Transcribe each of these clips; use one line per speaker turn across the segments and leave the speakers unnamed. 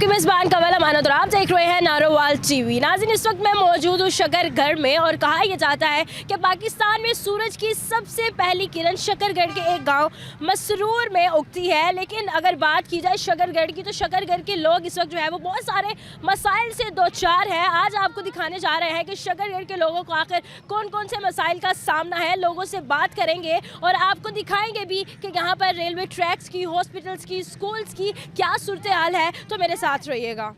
आपके मेज़बान कवल अमानत और आप देख रहे हैं नारोवाल टीवी। नाज़रीन, इस वक्त मैं मौजूद हूँ शकरगढ़ में और कहा यह जाता है कि पाकिस्तान में सूरज की सबसे पहली किरण शकरगढ़ के एक गांव मसरूर में उगती है। लेकिन अगर बात की जाए शकरगढ़ की तो शकरगढ़ के लोग इस वक्त जो है वो बहुत सारे मसाइल से दो चार हैं। आज आपको दिखाने जा रहे हैं कि शकरगढ़ के लोगों को आखिर कौन कौन से मसाइल का सामना है। लोगों से बात करेंगे और आपको दिखाएंगे भी कि यहाँ पर रेलवे ट्रैक्स की, हॉस्पिटल्स की, स्कूल्स की क्या सूरत हाल है। तो मेरे साथ रहिएगा।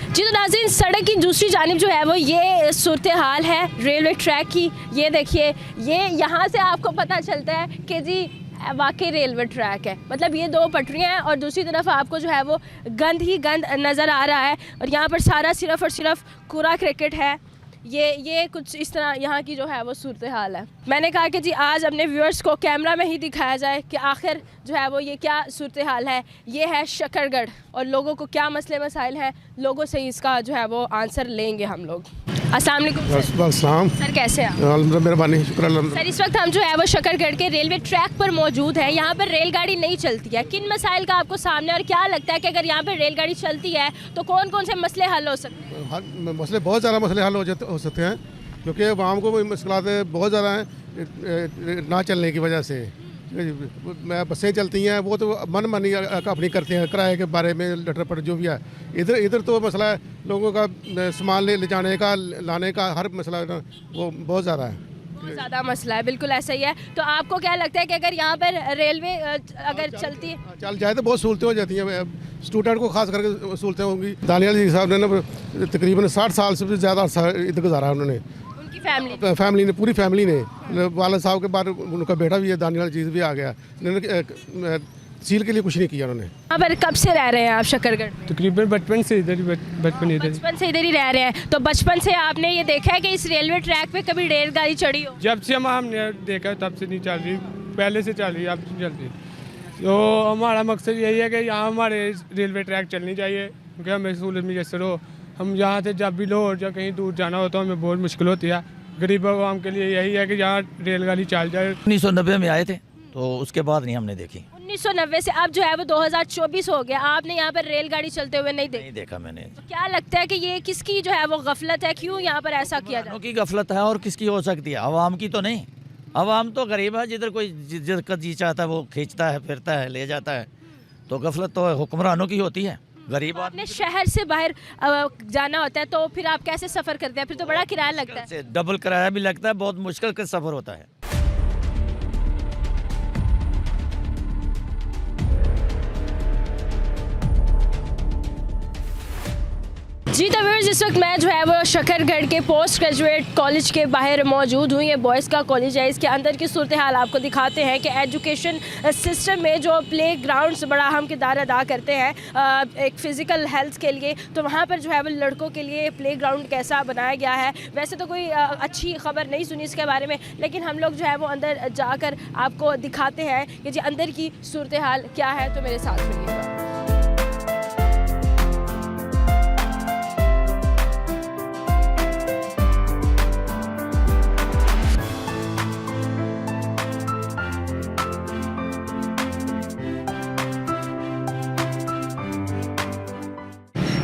जी तो नाज़रीन, सड़क की दूसरी जानिब जो है वो ये सूरत हाल है रेलवे ट्रैक की। ये देखिए, ये यहाँ से आपको पता चलता है कि जी वाकई रेलवे ट्रैक है। मतलब ये दो पटरियाँ हैं और दूसरी तरफ आपको जो है वो गंद ही गंद नज़र आ रहा है और यहाँ पर सारा सिर्फ़ और सिर्फ कूड़ा क्रिकेट है। ये कुछ इस तरह यहाँ की जो है वो सूरत हाल है। मैंने कहा कि जी आज अपने व्यूअर्स को कैमरा में ही दिखाया जाए कि आखिर जो है वो ये क्या सूरत हाल है। ये है शकरगढ़ और लोगों को क्या मसले मसाइल हैं, लोगों से इसका जो है वो आंसर लेंगे हम लोग। अस्सलाम वालेकुम सर, कैसे हैं आप?
मेहरबानी, शुक्र
सर, इस वक्त हम जो है वो शकरगढ़ के रेलवे ट्रैक पर मौजूद है। यहाँ पर रेलगाड़ी नहीं चलती है। किन मसाइल का आपको सामने और क्या लगता है कि अगर यहाँ पर रेलगाड़ी चलती है तो कौन कौन से मसले हल हो सकते हैं?
मसले बहुत ज़्यादा मसले हल हो सकते हैं क्योंकि आवाम को मुश्किलात बहुत ज़्यादा हैं ना चलने की वजह से। बसें चलती हैं वो तो मन मानी अपनी करते हैं, किराए के बारे में लटर पट जो भी है। इधर तो मसला है लोगों का सामान ले जाने का, लाने का, हर मसला ना वो बहुत ज़्यादा है,
बहुत ज़्यादा मसला है। बिल्कुल ऐसा ही है। तो आपको क्या लगता है कि अगर यहाँ पर रेलवे अगर चलती है
चल जाए तो बहुत सहूलतें हो जाती हैं, स्टूडेंट को खास करके सहूलतें होंगी। दानियाल जी साहब ने ना तकरीबन 60 साल से भी ज़्यादा इधर गुजारा है उन्होंने, फैमिली ने, पूरी फैमिली ने। वाला साहब के बाद उनका बेटा भी है, दानियाल जी भी आ गया। उन्होंने सील के लिए कुछ नहीं किया उन्होंने।
यहाँ पर कब से रह रहे हैं आप शकरगढ़ में?
तकरीबन बचपन से इधर
ही रह रहे हैं। तो बचपन से आपने ये देखा है कि इस रेलवे ट्रैक पे कभी रेलगाड़ी चढ़ी हो?
जब से हमने देखा तब से नहीं चल रही, पहले से चल रही, अब नहीं चल रही। तो हमारा मकसद यही है कि यहाँ हमारे रेलवे ट्रैक चलनी चाहिए क्योंकि हमें सहूलत मैसर हो। हम यहाँ से जब भी लो और जब कहीं दूर जाना हो तो हमें बहुत मुश्किल होती है। गरीब आवाम के लिए यही है कि यहाँ रेलगाड़ी चल जाए।
1990 में आए थे तो उसके बाद नहीं हमने देखी।
1990 से अब जो है वो 2024 हो गया, आपने यहाँ पर रेलगाड़ी चलते हुए नहीं
देखा मैंने।
तो क्या लगता है कि ये किसकी जो है वो गफलत है? क्यों यहाँ पर ऐसा किया जाता है?
की गफलत है और किसकी हो सकती है? आवाम की तो नहीं। आवाम तो गरीब है, जिधर कोई जिधर जी चाहता है वो खींचता है, फिरता है, ले जाता है। तो गफलत तो हुक्मरानों की होती है। गरीब
आपने शहर से बाहर जाना होता है तो फिर आप कैसे सफ़र करते हैं? फिर तो बड़ा किराया लगता है।
डबल किराया भी लगता है, बहुत मुश्किल का सफ़र होता है।
जी तो व्यूअर्स, इस वक्त मैं जो है वो शकरगढ़ के पोस्ट ग्रेजुएट कॉलेज के बाहर मौजूद हूँ। ये बॉयज़ का कॉलेज है। इसके अंदर की सूरत हाल आपको दिखाते हैं कि एजुकेशन सिस्टम में जो प्ले ग्राउंड्स बड़ा अहम किरदार अदा करते हैं एक फ़िज़िकल हेल्थ के लिए, तो वहाँ पर जो है वो लड़कों के लिए प्ले ग्राउंड कैसा बनाया गया है। वैसे तो कोई अच्छी खबर नहीं सुनी इसके बारे में, लेकिन हम लोग जो है वो अंदर जाकर आपको दिखाते हैं कि जी अंदर की सूरत हाल क्या है। तो मेरे साथ रहिएगा।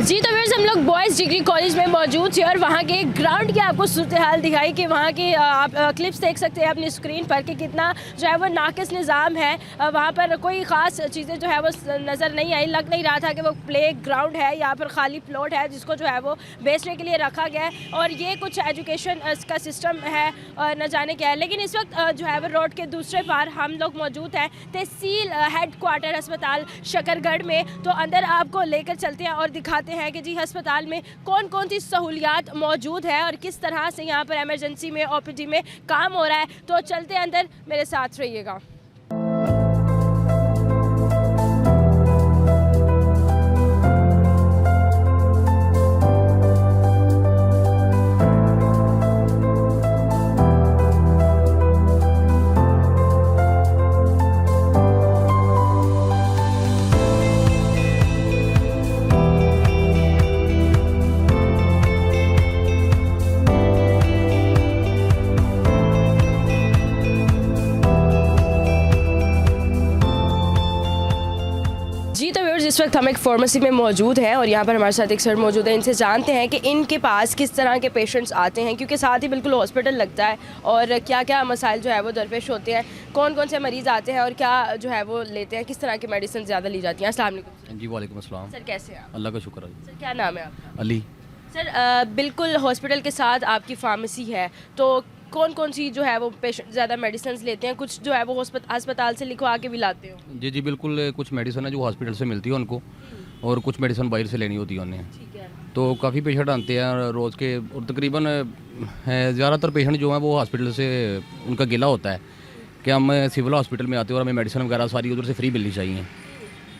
जी तो व्यूअर्स, हम लोग बॉयज़ डिग्री कॉलेज में मौजूद थे और वहाँ के ग्राउंड की आपको सूरत हाल दिखाई कि वहाँ की आप क्लिप्स देख सकते हैं अपनी स्क्रीन पर कि कितना जो है वो नाकिस निज़ाम है। वहाँ पर कोई ख़ास चीज़ें जो है वो नज़र नहीं आई। लग नहीं रहा था कि वो प्ले ग्राउंड है, यहाँ पर खाली प्लॉट है जिसको जो है वो बेचने के लिए रखा गया है और ये कुछ एजुकेशन का सिस्टम है न जाने क्या है। लेकिन इस वक्त जो है वो रोड के दूसरे पार हम लोग मौजूद हैं तहसील हेड क्वार्टर अस्पताल शकरगढ़ में। तो अंदर आपको लेकर चलते हैं और दिखाते हैं कि जी अस्पताल में कौन कौन सी सहूलियात मौजूद है और किस तरह से यहाँ पर इमरजेंसी में ओपीडी में काम हो रहा है। तो चलते हैं अंदर, मेरे साथ रहिएगा। इस वक्त हम एक फार्मेसी में मौजूद हैं और यहाँ पर हमारे साथ एक सर मौजूद है। इनसे जानते हैं कि इनके पास किस तरह के पेशेंट्स आते हैं, क्योंकि साथ ही बिल्कुल हॉस्पिटल लगता है, और क्या क्या मसाइल जो है वो दरपेश होते हैं, कौन कौन से मरीज़ आते हैं और क्या जो है वो लेते हैं, किस तरह की मेडिसिन ज़्यादा ली जाती हैं। अस्सलाम वालेकुम
जी वालेकुम अस्सलाम।
सर, कैसे हैं आप?
अल्लाह का शुक्र है।
सर, क्या नाम है आपका?
अली।
सर, बिल्कुल हॉस्पिटल के साथ आपकी फार्मेसी है, तो कौन कौन सी जो है वो पेशेंट ज़्यादा मेडिसिन लेते हैं? कुछ जो है वो अस्पताल से लिखवा के भी लाते हो?
जी बिल्कुल, कुछ मेडिसिन है जो हॉस्पिटल से मिलती है उनको, और कुछ मेडिसिन बाहर से लेनी होती है उन्हें।
ठीक है।
तो काफ़ी पेशेंट आते हैं रोज़ के, और तकरीबन ज़्यादातर पेशेंट जो हैं वो हॉस्पिटल से उनका गिला होता है कि हम सिविल हॉस्पिटल में आते हैं और हमें मेडिसिन वगैरह सारी उधर से फ्री मिलनी चाहिए,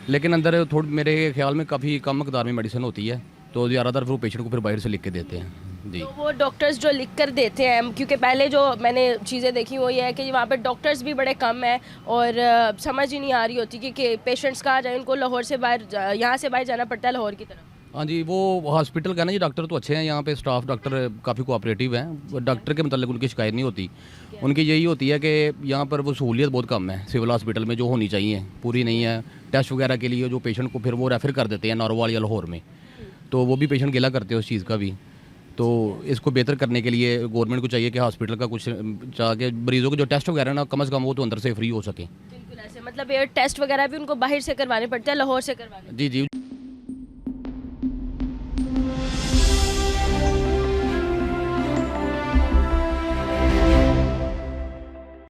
लेकिन अंदर थोड़ी मेरे ख्याल में काफ़ी कम मकदार में मेडिसिन होती है, तो ज़्यादातर वो पेशेंट को फिर बाहर से लिख के देते हैं। जी,
तो वो डॉक्टर्स जो लिख कर देते हैं, क्योंकि पहले जो मैंने चीज़ें देखी वो ये है कि वहाँ पर डॉक्टर्स भी बड़े कम हैं और समझ ही नहीं आ रही होती कि पेशेंट्स कहाँ जाए, उनको लाहौर से बाहर, यहाँ से बाहर जाना पड़ता है लाहौर की तरफ।
हाँ जी, वो हॉस्पिटल का ना जी, डॉक्टर तो अच्छे हैं यहाँ पे, स्टाफ डॉक्टर काफ़ी कोऑपरेटिव हैं, डॉक्टर के मतलब उनकी शिकायत नहीं होती। उनकी यही होती है कि यहाँ पर वो सहूलियत बहुत कम है सिविल हॉस्पिटल में, जो होनी चाहिए पूरी नहीं है। टेस्ट वगैरह के लिए जो पेशेंट को फिर वो रेफ़र कर देते हैं नॉर्मल या लाहौर में, तो वो भी पेशेंट गिला करते हैं उस चीज़ का भी। तो इसको बेहतर करने के लिए गवर्नमेंट को चाहिए कि हॉस्पिटल का कुछ चाहे मरीजों के जो टेस्ट वगैरह ना कम से कम वो तो अंदर से फ्री हो सके।
बिल्कुल ऐसे, मतलब ये टेस्ट वगैरह भी उनको बाहर से करवाने पड़ते हैं, लाहौर से करवाने?
जी।